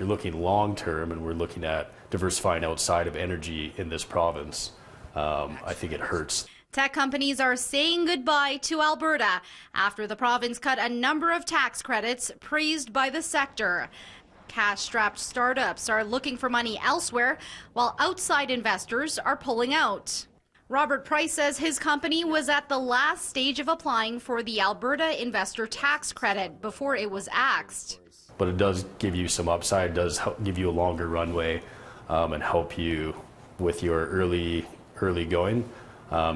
If you're looking long term and we're looking at diversifying outside of energy in this province, I think it hurts. Tech companies are saying goodbye to Alberta after the province cut a number of tax credits praised by the sector. Cash-strapped startups are looking for money elsewhere, while outside investors are pulling out. Robert Price says his company was at the last stage of applying for the Alberta Investor Tax Credit before it was axed. But it does give you some upside, does help give you a longer runway and help you with your early going.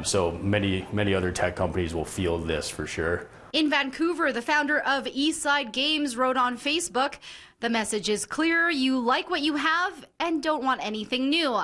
So many other tech companies will feel this for sure. In Vancouver, the founder of Eastside Games wrote on Facebook, "The message is clear. You like what you have and don't want anything new.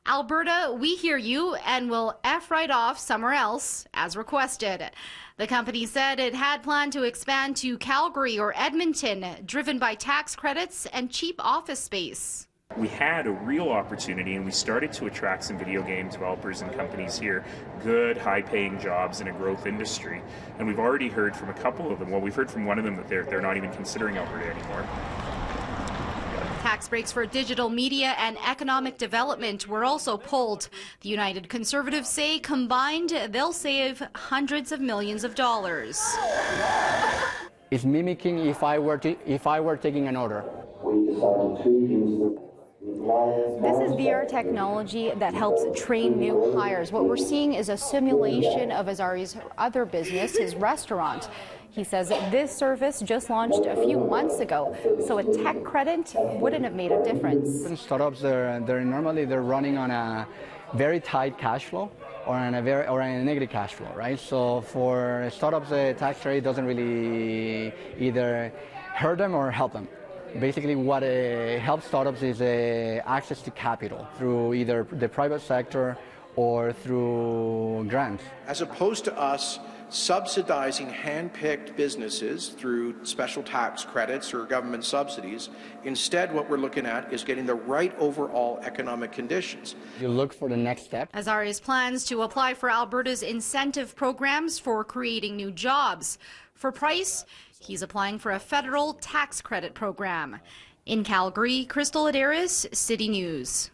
Alberta, we hear you and will F right off somewhere else as requested." The company said it had planned to expand to Calgary or Edmonton, driven by tax credits and cheap office space. We had a real opportunity and we started to attract some video game developers and companies here, good high-paying jobs in a growth industry. And we've already heard from a couple of them, well, we've heard from one of them that they're not even considering Alberta anymore. Tax breaks for digital media and economic development were also pulled. The United Conservatives say combined they'll save hundreds of millions of dollars. It's mimicking if I were taking an order. This is VR technology that helps train new hires. What we're seeing is a simulation of Azari's other business, his restaurant. He says this service just launched a few months ago, so a tech credit wouldn't have made a difference. Startups, they're normally running on a very tight cash flow or on a negative cash flow, right? So for startups, the tax rate doesn't really either hurt them or help them. Basically, what helps startups is access to capital through either the private sector or through grants. As opposed to us subsidizing hand-picked businesses through special tax credits or government subsidies, instead what we're looking at is getting the right overall economic conditions. You look for the next step. Azari's plans to apply for Alberta's incentive programs for creating new jobs. For Price, he's applying for a federal tax credit program. In Calgary, Crystal Adaris, City News.